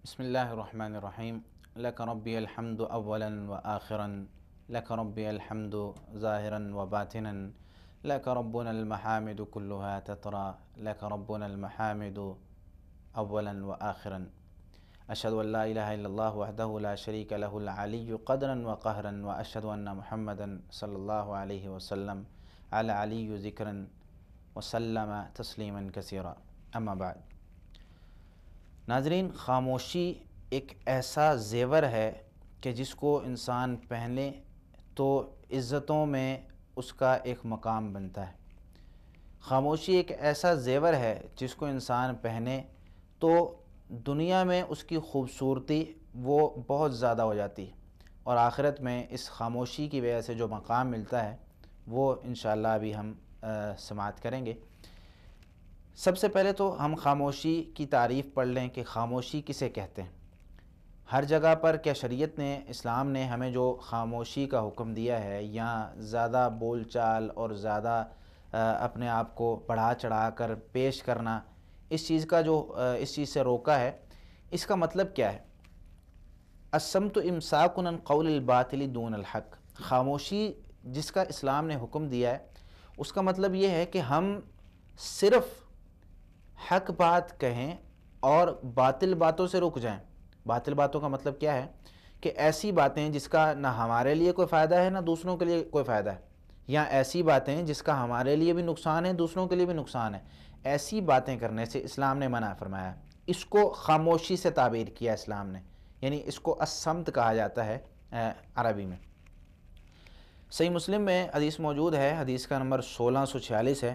بسم الله الرحمن الرحيم. لك ربي الحمد أولا وآخرا، لك ربي الحمد ظاهرا وباطنا، لك ربنا المحامد كلها تترى، لك ربنا المحامد أولا وآخرا. أشهد أن لا إله إلا الله وحده لا شريك له العلي قدرا وقهرا، وأشهد أن محمدا صلى الله عليه وسلم على علي ذكرا وسلم تسلیما کثیرا. اما بعد. ناظرین، خاموشی ایک ایسا زیور ہے کہ جس کو انسان پہنے تو عزتوں میں اس کا ایک مقام بنتا ہے. خاموشی ایک ایسا زیور ہے جس کو انسان پہنے تو دنیا میں اس کی خوبصورتی وہ بہت زیادہ ہو جاتی ہے، اور آخرت میں اس خاموشی کی وجہ سے جو مقام ملتا ہے وہ انشاءاللہ ابھی ہم سماعت کریں گے. سب سے پہلے تو ہم خاموشی کی تعریف پڑھ لیں کہ خاموشی کسے کہتے ہیں. ہر جگہ پر کیا شریعت نے، اسلام نے ہمیں جو خاموشی کا حکم دیا ہے یا زیادہ بول چال اور زیادہ اپنے آپ کو بڑھا چڑھا کر پیش کرنا، اس چیز سے روکا ہے، اس کا مطلب کیا ہے؟ الصمت امساک عن قول الباطل دون الحق. خاموشی جس کا اسلام نے حکم دیا ہے اس کا مطلب یہ ہے کہ ہم صرف حق بات کہیں اور باطل باتوں سے رک جائیں. باطل باتوں کا مطلب کیا ہے؟ کہ ایسی باتیں جس کا نہ ہمارے لیے کوئی فائدہ ہے نہ دوسروں کے لیے کوئی فائدہ ہے، یا ایسی باتیں جس کا ہمارے لیے بھی نقصان ہے دوسروں کے لیے بھی نقصان ہے، ایسی باتیں کرنے سے اسلام نے منع فرمایا. اس کو خاموشی سے تعبیر کیا اسلام نے، یعنی اس کو الصمت کہا جاتا ہے عربی میں. صحیح مسلم میں حدیث موجود ہے، حدیث کا نمبر 1646 ہے.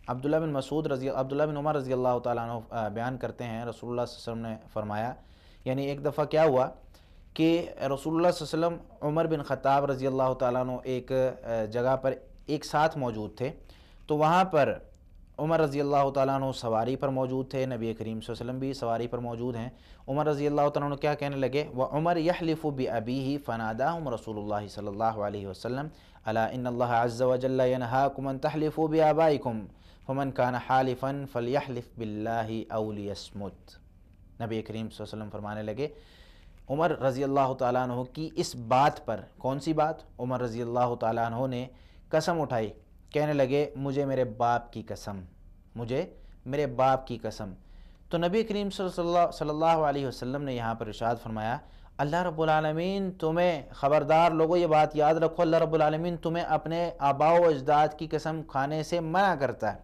عبداللہ بن عمر رضی اللہ تعالیٰ عنہ بیان کرتے ہیں، رسول اللہ صلی اللہ علیہ وسلم نے فرمایا، یعنی ایک دفعہ کیا ہوا کہ رسول اللہ صلی اللہ علیہ وسلم، عمر بن خطاب رضی اللہ تعالیٰ عنہ ایک جگہ پر ایک ساتھ موجود تھے. تو وہاں پر عمر رضی اللہ تعالیٰ عنہ سواری پر موجود تھے، نبی کریم صلی اللہ علیہ وسلم بھی سواری پر موجود ہیں. عمر رضی اللہ تعالیٰ عنہ کیا کہنے لگے؟ وعمر یحلف بأبیہ فناداہم رسول اللہ صلی اللہ علیہ وسلم الا ان اللہ عز وجل ینہاکم ان تحلفوا بآبائکم فمن کان حالفا فلیحلف باللہ او لیصمت. نبی کریم صلی اللہ علیہ وسلم فرمانے لگے عمر رضی اللہ تعالیٰ عنہ کی اس بات پر. کون سی بات؟ عمر رضی اللہ تعالیٰ عنہ نے قسم اٹھائی، کہنے لگے مجھے میرے باپ کی قسم، مجھے میرے باپ کی قسم. تو نبی کریم صلی اللہ علیہ وسلم نے یہاں پر ارشاد فرمایا، اللہ رب العالمین تمہیں، خبردار لوگوں یہ بات یاد رکھو، اللہ رب العالمین تمہیں اپنے آباء و اجداد کی قسم کھانے سے منع کرتا ہے.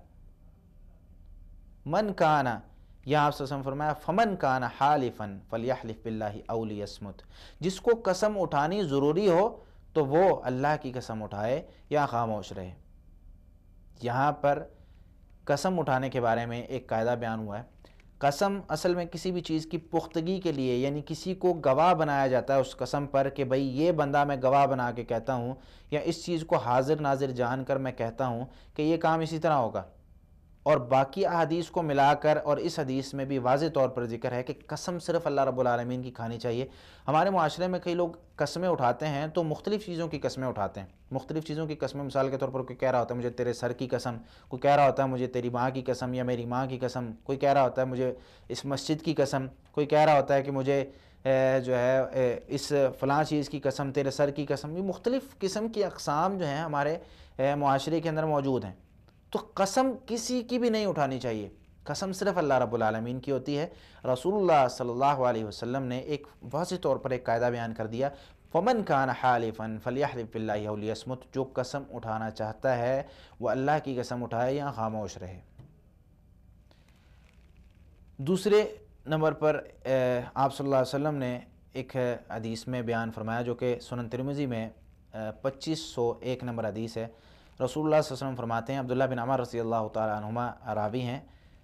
من کانا، یہاں آپ صلی اللہ علیہ وسلم فرمایا فمن کانا حالفا فلیحلف باللہ او لیصمت. جس کو قسم اٹھانی ضروری ہو تو وہ اللہ کی قسم اٹھائے یا خاموش رہے. یہاں پر قسم اٹھانے کے بارے میں ایک قاعدہ بیان ہوا ہے. قسم اصل میں کسی بھی چیز کی پختگی کے لیے، یعنی کسی کو گواہ بنایا جاتا ہے اس قسم پر کہ بھئی یہ بندہ میں گواہ بنا کے کہتا ہوں، یا اس چیز کو حاضر ناظر جان کر میں کہتا ہوں کہ یہ کام اسی طرح ہوگا. اور باقی احادیث کو ملا کر اور اس حدیث میں بھی واضح طور پر ذکر ہے کہ قسم صرف اللہ رب العالمین کی کھانی چاہیے. ہمارے معاشرے میں کئی لوگ قسمیں اٹھاتے ہیں تو مختلف چیزوں کی قسمیں اٹھاتے ہیں. مختلف چیزوں کی قسمیں، مثال کے طور پر کوئی کہہ رہا ہوتا ہے مجھے تیرے سر کی قسم، کوئی کہہ رہا ہوتا ہے مجھے تیری ماں کی قسم یا میری ماں کی قسم، کوئی کہہ رہا ہوتا ہے مجھے اس مسجد کی قسم، کوئی کہہ رہا ہوتا ہے کہ مجھے جو ہے اس فلاں چیز کی قسم، تیرے سر کی قسم. یہ مختلف قسم کی اقسام جو ہیں ہمارے معاشرے کے اندر موجود ہیں. تو قسم کسی کی بھی نہیں اٹھانی چاہیے، قسم صرف اللہ رب العالمین کی ہوتی ہے. رسول اللہ صلی اللہ علیہ وسلم نے ایک واضح طور پر ایک قاعدہ بیان کر دیا، فمن کان حالفا فلیحلف باللہ او لیصمت. جو قسم اٹھانا چاہتا ہے وہ اللہ کی قسم اٹھائے یا خاموش رہے. دوسرے نمبر پر آپ صلی اللہ علیہ وسلم نے ایک حدیث میں بیان فرمایا جو کہ سنن ترمذی میں 2501 نمبر حدیث ہے. رسول اللہ صلی اللہ علیہ وسلم فرماتے ہیں، عبداللہ بن عمر رضی اللہ تعالیٰ عنہما راوی ہیں،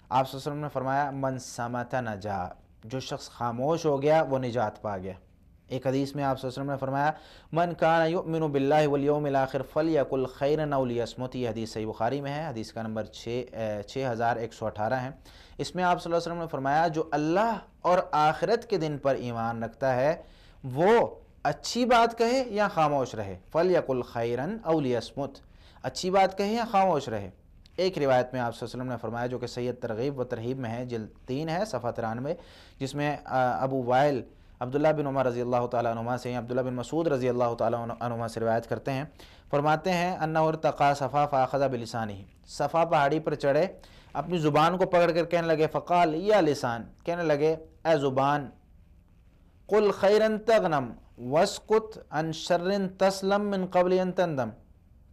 آپ صلی اللہ علیہ وسلم نے فرمایا من صمت نجا. جو شخص خاموش ہو گیا وہ نجات پا گیا. ایک حدیث میں آپ صلی اللہ علیہ وسلم نے فرمایا من کان یؤمن باللہ والیوم الاخر فلیقل خیرا او لیصمت. یہ حدیث صحیح بخاری میں ہے، حدیث کا نمبر 6118 ہے. اس میں آپ صلی اللہ علیہ وسلم نے فرمایا جو اللہ اور آخرت کے دن پر ایمان رکھتا ہے وہ اچھی بات کہے یا خاموش رہے. فلیقل خیرا او لیصمت. اچھی بات کہے یا خاموش رہے. ایک روایت میں آپ صلی اللہ علیہ وسلم نے فرمایا جو کہ سید ترغیب و ترہیب میں ہے، جلد 3 ہے، صفحہ 93، جس میں ابو وائل عبداللہ بن عمر رضی اللہ تعالیٰ عنہما سے، عبداللہ بن مسعود رضی اللہ تعالیٰ عنہما سے روایت کرتے ہیں، فرماتے ہیں انہ ارتقا صفا فاخذ بلسانہ، صفا پہاڑی پر چڑھے، اپنی زبان کو پکڑ کر کہنے لگے، فقال یا لسان، کہنے لگے اے زبان، قل خیرا تغنم واسکت عن شر تسلم من قبل ان تندم،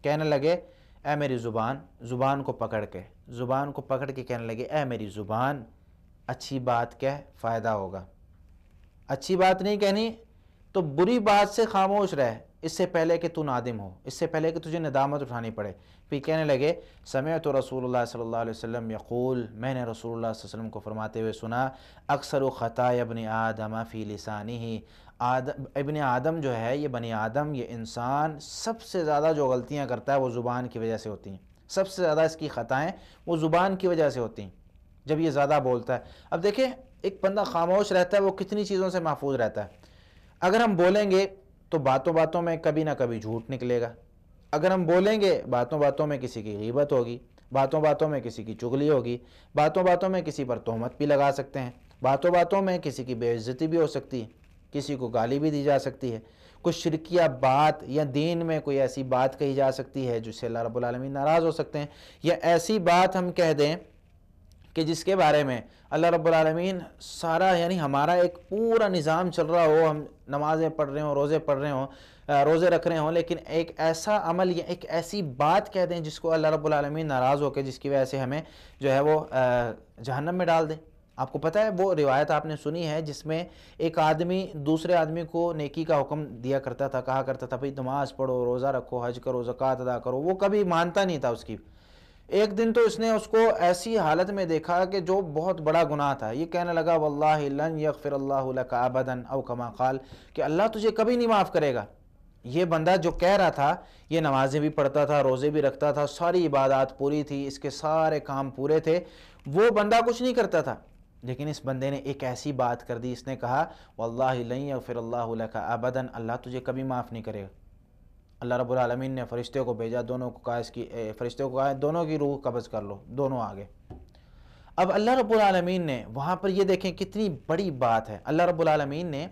کہنے لگے اے میری زبان، زبان کو پکڑ کے کہنے لگے اے میری زبان، اچھی بات کہہ، فائدہ ہوگا، اچھی بات نہیں کہنی تو بری بات سے خاموش رہ، اس سے پہلے کہ تو نادم ہو، اس سے پہلے کہ تجھے ندامت اٹھانی پڑے۔ پھر کہنے لگے سمعت رسول اللہ صلی اللہ علیہ وسلم یقول، میں نے رسول اللہ صلی اللہ علیہ وسلم کو فرماتے ہوئے سنا، اکثر خطایا ابن آدم فی لسانہ، ابن آدم جو ہے، یہ بنی آدم، یہ انسان سب سے زیادہ جو غلطیاں کرتا ہے وہ زبان کی وجہ سے ہوتی ہیں، سب سے زیادہ اس کی خطائیں وہ زبان کی وجہ سے ہوتی ہیں، جب یہ زیادہ بولتا ہے۔ اب دیکھیں ایک بندہ خاموش رہتا ہے وہ کتنی چیزوں سے محفوظ رہتا ہے۔ اگر ہم بولیں گے تو باتوں باتوں میں کبھی نہ کبھی جھوٹ نکلے گا، اگر ہم بولیں گے باتوں باتوں میں کسی کی غیبت ہوگی، باتوں باتوں میں کسی کی چغلی ہوگی، باتوں باتوں میں کسی پر تہمت بھی لگا سکتے ہیں، باتوں باتوں میں کسی کی بے عزتی بھی ہو سکتی ہے، کسی کو گالی بھی دی جا سکتی ہے، کچھ شرکیہ بات یا دین میں کوئی ایسی بات کہی جا سکتی ہے جس سے اللہ رب العالمین ناراض ہو سکتے ہیں، یا ایسی بات ہم کہہ دیں کہ جس کے بارے میں اللہ رب العالمین سارا، یعنی ہمارا ایک پورا نظام چل رہا ہو، ہم نمازیں پڑھ رہے ہوں، روزے پڑھ رہے ہوں، روزے رکھ رہے ہوں، لیکن ایک ایسا عمل یا ایک ایسی بات کہہ دیں جس کو اللہ رب العالمین ناراض ہو کے، جس کی وجہ سے ہمیں جو ہے وہ جہنم میں ڈال دیں۔ آپ کو پتہ ہے وہ روایت آپ نے سنی ہے جس میں ایک آدمی دوسرے آدمی کو نیکی کا حکم دیا کرتا تھا، کہا کرتا تھا بھئی نماز پڑھو، روزہ رکھو، حج کرو، زکوٰۃ ادا کرو، وہ کبھی مانتا نہیں تھا اس کی۔ ایک دن تو اس نے اس کو ایسی حالت میں دیکھا کہ جو بہت بڑا گناہ تھا، یہ کہنے لگا واللہ لن یغفر اللہ لک ابدا، او کما قال، کہ اللہ تجھے کبھی نہیں معاف کرے گا۔ یہ بندہ جو کہہ رہا تھا، یہ نمازیں بھی پڑھتا تھا، روزے بھی رکھتا تھا، ساری عبادات پوری تھی، اس کے سارے کام پورے تھے، وہ بندہ کچھ نہیں کرتا تھا، لیکن اس بندے نے ایک ایسی بات کر دی، اس نے کہا واللہ لن یغفر اللہ لک ابدا، اللہ تجھے کبھی معاف نہیں کرے گا۔ اللہ رب العالمین نے فرشتوں کو بھیجا، دونوں کو کہا فرشتوں کو کہا دونوں کی روح قبض کر لو، دونوں آگے۔ اب اللہ رب العالمین نے وہاں پر یہ دیکھیں کتنی بڑی بات ہے، اللہ رب العالمین نے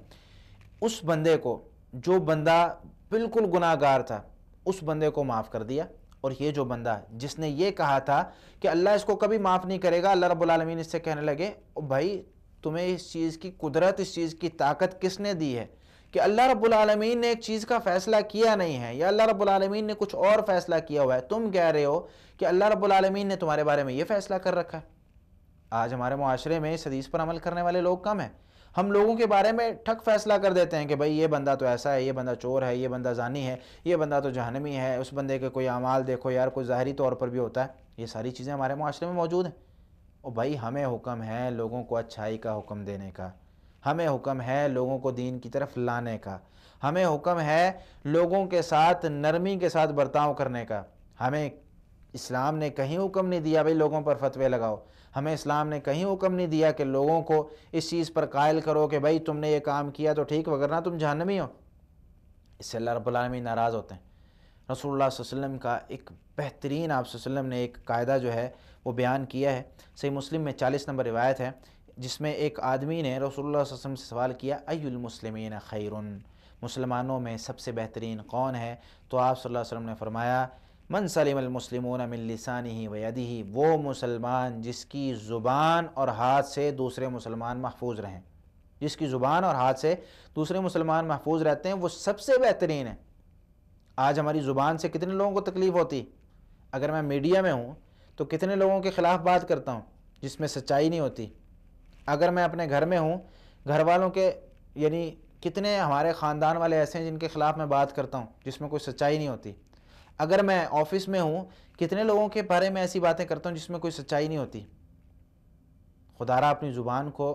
اس بندے کو، جو بندہ بالکل گناہ گار تھا، اس بندے کو معاف کر دیا، اور یہ جو بندہ جس نے یہ کہا تھا کہ اللہ اس کو کبھی معاف نہیں کرے گا، اللہ رب العالمین اس سے کہنے لگے بھائی تمہیں اس چیز کی قدرت، اس چیز کی طاقت کس نے دی ہے کہ اللہ رب العالمین نے ایک چیز کا فیصلہ کیا نہیں ہے، یا اللہ رب العالمین نے کچھ اور فیصلہ کیا ہوا ہے، تم کہہ رہے ہو کہ اللہ رب العالمین نے تمہارے بارے میں یہ فیصلہ کر رکھا ہے۔ آج ہمارے معاشرے میں اس حدیث پر عمل کرنے والے لوگ کم ہیں، ہم لوگوں کے بارے میں ٹھک فیصلہ کر دیتے ہیں کہ بھئی یہ بندہ تو ایسا ہے، یہ بندہ چور ہے، یہ بندہ زانی ہے، یہ بندہ تو جہنمی ہے، اس بندے کے کوئی اعمال دیکھو یار، کوئی ظاہری طور پر بھی ہوتا ہے، یہ ساری چیزیں ہمارے معاشرے میں موجود ہیں۔ اور بھائی ہمیں حکم ہے لوگوں کو اچھائی کا حکم دینے کا، ہمیں حکم ہے لوگوں کو دین کی طرف لانے کا، ہمیں حکم ہے لوگوں کے ساتھ نرمی کے ساتھ برتاؤ کرنے کا۔ ہمیں اسلام نے کہیں حکم نہیں دیا بھئی لوگوں پر فتوے لگاؤ، ہمیں اسلام نے کہیں حکم نہیں دیا کہ لوگوں کو اس چیز پر قائل کرو کہ بھئی تم نے یہ کام کیا تو ٹھیک، وگرنہ تم جہنمی ہو۔ اس سے اللہ رب العالمین ناراض ہوتے ہیں۔ رسول اللہ صلی اللہ علیہ وسلم کا ایک بہترین، آپ صلی اللہ علیہ وسلم نے ایک قاعدہ جو ہے وہ بیان کیا ہے، صحیح مسلم میں 40 نمبر روایت ہے، جس میں ایک آدمی نے رسول اللہ صلی اللہ علیہ وسلم سے سوال کیا ای المسلمین خیر، مسلمانوں میں سب سے بہترین کون ہے؟ تو آپ صلی اللہ علیہ وسلم نے فرمایا من سلم المسلمون من لسانہ و یدہ، وہ مسلمان جس کی زبان اور ہاتھ سے دوسرے مسلمان محفوظ رہیں، جس کی زبان اور ہاتھ سے دوسرے مسلمان محفوظ رہتے ہیں، وہ سب سے بہترین ہے۔ آج ہماری زبان سے کتنے لوگوں کو تکلیف ہوتی، اگر میں میڈیا میں ہوں تو کتنے لوگوں کے خلاف بات کرتا ہوں جس میں سچائی نہیں ہوتی، اگر میں اپنے گھر میں ہوں، گھر والوں کے، یعنی کتنے ہمارے خاندان والے ایسے ہیں جن کے خلاف میں بات کرتا ہوں جس میں کوئی سچائی نہیں ہوتی، اگر میں آفس میں ہوں کتنے لوگوں کے بارے میں ایسی باتیں کرتا ہوں جس میں کوئی سچائی نہیں ہوتی۔ خدا را اپنی زبان کو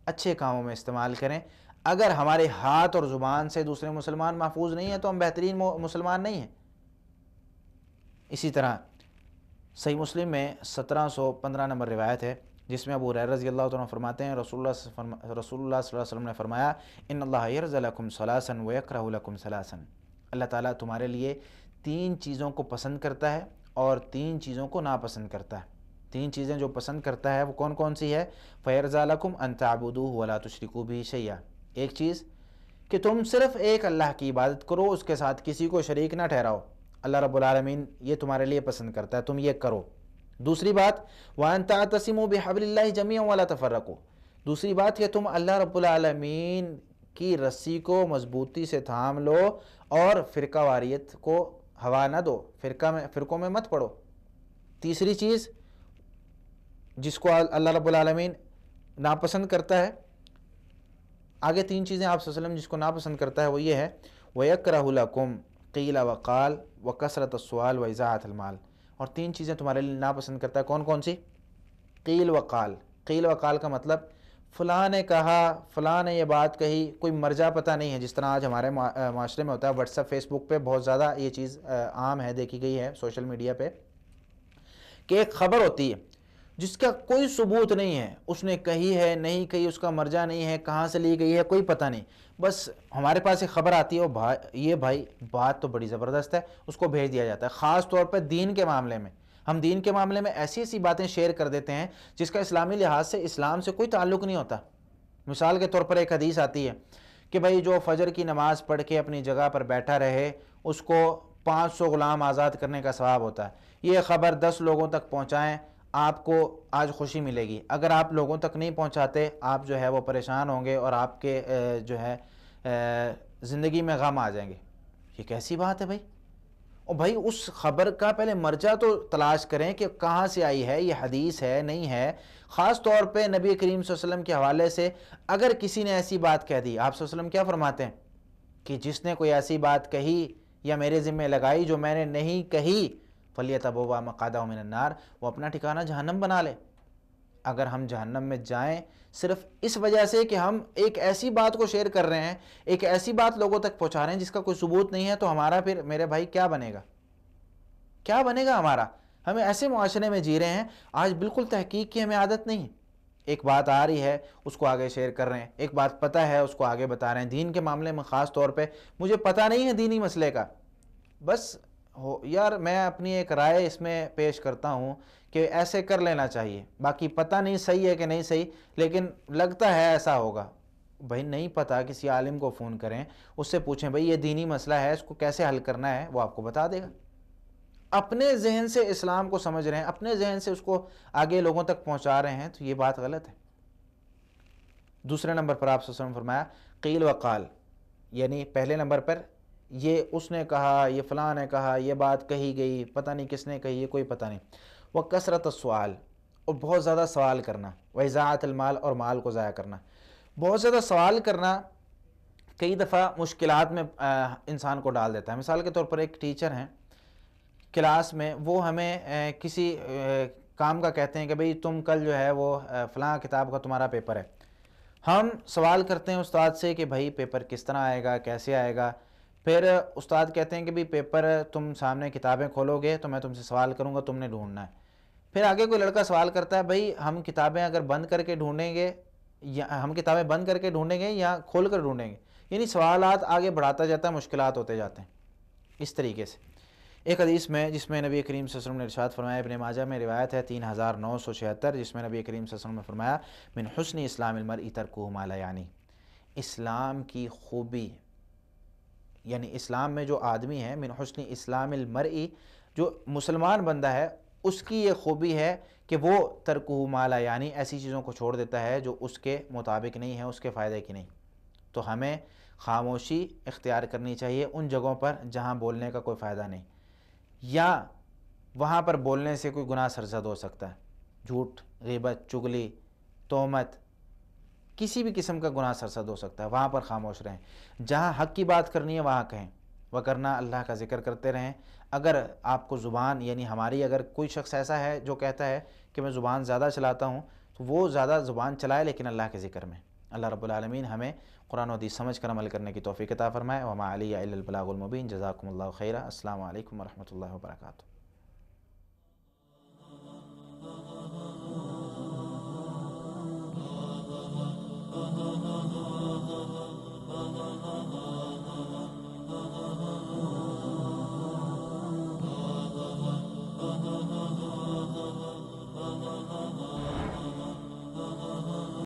اچھے کاموں میں استعمال کریں۔ اگر ہمارے ہاتھ اور زبان سے دوسرے مسلمان محفوظ نہیں ہیں تو ہم بہترین مسلمان نہیں ہیں۔ اسی طرح صحیح مسلم میں 1715 نمبر روایت ہے، جس میں ابو ہریرہ رضی اللہ عنہ فرماتے ہیں رسول اللہ صلی اللہ علیہ وسلم نے فرمایا ان اللہ یرضى لکم ثلاثا ویکرہ لکم ثلاثا، اللہ تعالیٰ تمہارے لیے 3 چیزوں کو پسند کرتا ہے اور 3 چیزوں کو ناپسند کرتا ہے۔ 3 چیزیں جو پسند کرتا ہے وہ کون کون سی ہے؟ فَيَرْضَىٰ لَكُمْ أَن تَعْبُدُوهُ وَلَا تُشْرِكُوا بِهِ شَيْئًا، ایک چیز کہ تم صرف ایک اللہ کی عبادت کرو، اس کے ساتھ کسی کو شریک نہ ٹھہراؤ۔ اللہ رب العالمین یہ تمہارے لیے پسند کرتا ہے، تم یہ کرو۔ دوسری بات وَأَن تَعْتَصِمُوا بِحَبْلِ اللَّهِ جَمِيعًا وَلَا تَفَرَّقُوا، دوسری بات کہ تم اللہ رب العالمین کی رسی کو مضبوطی سے تھام لو اور فرقہ واریت کو ہوا نہ دو، فرقوں میں مت پڑو۔ تیسری چیز جس کو اللہ رب العالمین ناپسند کرتا ہے، آگے 3 چیزیں آپ صلی اللہ علیہ وسلم جس کو ناپسند کرتا ہے وہ یہ ہے وَيَكْرَهُ لَكُمْ قِيلَ وَقَالَ وَكَثْرَةَ السُّؤَالِ وَإِضَاعَةَ الْمَالِ، اور 3 چیزیں تمہارے لیے ناپسند کرتا ہے، کون کون سی؟ قیل وقال، قیل وقال کا مطلب فلاں نے کہا، فلاں نے یہ بات کہی، کوئی مرجع پتہ نہیں ہے، جس طرح آج ہمارے معاشرے میں ہوتا ہے، واٹس ایپ فیس بک پہ بہت زیادہ یہ چیز عام ہے، دیکھی گئی ہے سوشل میڈیا پہ، کہ ایک خبر ہوتی ہے جس کا کوئی ثبوت نہیں ہے، اس نے کہی ہے نہیں کہی، اس کا مرجع نہیں ہے، کہاں سے لی گئی ہے کوئی پتہ نہیں، بس ہمارے پاس ایک خبر آتی ہے یہ بھائی بات تو بڑی زبردست ہے، اس کو بھیج دیا جاتا ہے۔ خاص طور پہ دین کے معاملے میں ہم دین کے معاملے میں ایسی ایسی باتیں شیئر کر دیتے ہیں جس کا اسلامی لحاظ سے اسلام سے کوئی تعلق نہیں ہوتا۔ مثال کے طور پر ایک حدیث آتی ہے کہ بھائی جو فجر کی نماز پڑھ کے اپنی جگہ پر بیٹھا رہے اس کو 500 غلام آزاد کرنے کا ثواب ہوتا ہے۔ یہ خبر 10 لوگوں تک پہنچائیں، آپ کو آج خوشی ملے گی۔ اگر آپ لوگوں تک نہیں پہنچاتے، آپ جو ہے وہ پریشان ہوں گے اور آپ کے جو ہے زندگی میں غم آ جائیں گے۔ یہ کیسی بات ہے بھائی؟ اور بھائی اس خبر کا پہلے مرجع تو تلاش کریں کہ کہاں سے آئی ہے، یہ حدیث ہے نہیں ہے۔ خاص طور پہ نبی کریم صلی اللہ علیہ وسلم کے حوالے سے اگر کسی نے ایسی بات کہہ دی، آپ صلی اللہ علیہ وسلم کیا فرماتے ہیں کہ جس نے کوئی ایسی بات کہی یا میرے ذمہ لگائی جو میں نے نہیں کہی، فَلْيَتَبَوَّأْ مَقْعَدَهُ مِنَ النَّارِ، وہ اپنا ٹھکانہ جہنم بنا لے۔ اگر ہم جہنم میں جائیں صرف اس وجہ سے کہ ہم ایک ایسی بات کو شیئر کر رہے ہیں، ایک ایسی بات لوگوں تک پہنچا رہے ہیں جس کا کوئی ثبوت نہیں ہے، تو ہمارا پھر میرے بھائی کیا بنے گا؟ کیا بنے گا ہمارا؟ ہمیں ایسے معاشرے میں جی رہے ہیں آج بالکل تحقیق کی ہمیں عادت نہیں۔ ایک بات آ رہی ہے اس کو آگے شیئر کر رہے ہیں، ایک بات پتہ ہے اس کو آگے بتا رہے ہیں۔ دین کے معاملے میں خاص طور پہ مجھے پتہ نہیں ہے دینی مسئلے کا، بس یار میں اپنی ایک رائے اس میں پیش کرتا ہوں کہ ایسے کر لینا چاہیے، باقی پتہ نہیں صحیح ہے کہ نہیں صحیح، لیکن لگتا ہے ایسا ہوگا۔ بھائی نہیں پتہ، کسی عالم کو فون کریں، اس سے پوچھیں بھائی یہ دینی مسئلہ ہے، اس کو کیسے حل کرنا ہے، وہ آپ کو بتا دے گا۔ اپنے ذہن سے اسلام کو سمجھ رہے ہیں، اپنے ذہن سے اس کو آگے لوگوں تک پہنچا رہے ہیں، تو یہ بات غلط ہے۔ دوسرے نمبر پر آپ صلی اللہ علیہ وسلم نے فرمایا قیل وقال، یعنی پہلے نمبر پر یہ اس نے کہا، یہ فلاں نے کہا، یہ بات کہی گئی، پتہ نہیں کس نے کہی، یہ کوئی پتہ نہیں۔ وَكَثْرَةَ السُّؤَالِ، اور بہت زیادہ سوال کرنا، وَإِضَاعَةَ الْمَالِ، اور مال کو ضائع کرنا۔ بہت زیادہ سوال کرنا کئی دفعہ مشکلات میں انسان کو ڈال دیتا ہے۔ مثال کے طور پر ایک ٹیچر ہیں کلاس میں، وہ ہمیں کسی کام کا کہتے ہیں کہ بھئی تم کل جو ہے وہ فلاں کتاب کا تمہارا پیپر ہے۔ ہم سوال کرتے ہیں استاد سے کہ بھائی پیپر کس طرح آئے گا، کیسے آئے گا؟ پھر استاد کہتے ہیں کہ بھئی پیپر تم سامنے کتابیں کھولو گے تو میں تم سے سوال کروں گا، تم نے ڈھونڈنا ہے۔ پھر آگے کوئی لڑکا سوال کرتا ہے بھئی ہم کتابیں اگر بند کر کے ڈھونڈیں گے، یا ہم کتابیں بند کر کے ڈھونڈیں گے یا کھول کر ڈھونڈیں گے؟ یعنی سوالات آگے بڑھاتا جاتا ہے، مشکلات ہوتے جاتے ہیں اس طریقے سے۔ ایک حدیث میں جس میں نبی کریم صلی اللہ علیہ وسلم نے ارشاد فرمایا، ابن ماجہ میں روایت ہے 3976، جس میں نبی کریم صلی اللہ علیہ وسلم نے فرمایا من حسن اسلام المرء ترکہ ما لا یعنی، اسلام کی خوبی، یعنی اسلام میں جو آدمی ہے، من حسن اسلام المرء، جو مسلمان بندہ ہے، اس کی یہ خوبی ہے کہ وہ ترکہ ما لا یعنی، ایسی چیزوں کو چھوڑ دیتا ہے جو اس کے مطابق نہیں ہے، اس کے فائدے کی نہیں۔ تو ہمیں خاموشی اختیار کرنی چاہیے ان جگہوں پر جہاں بولنے کا کوئی فائدہ نہیں، یا وہاں پر بولنے سے کوئی گناہ سرزد ہو سکتا ہے، جھوٹ، غیبت، چغلی، تہمت، کسی بھی قسم کا گناہ سرزد ہو سکتا ہے، وہاں پر خاموش رہیں۔ جہاں حق کی بات کرنی ہے وہاں کہیں، وگرنہ اللہ کا ذکر کرتے رہیں۔ اگر آپ کو زبان، یعنی ہماری اگر کوئی شخص ایسا ہے جو کہتا ہے کہ میں زبان زیادہ چلاتا ہوں، تو وہ زیادہ زبان چلائے لیکن اللہ کے ذکر میں۔ اللہ رب العالمین ہمیں قرآن و حدیث سمجھ کر عمل کرنے کی توفیق عطا فرمائے۔ وما علی الا البلاغ المبین۔ جزاکم اللہ خیرا۔ السلام علیکم ورحمۃ اللہ وبرکاتہ۔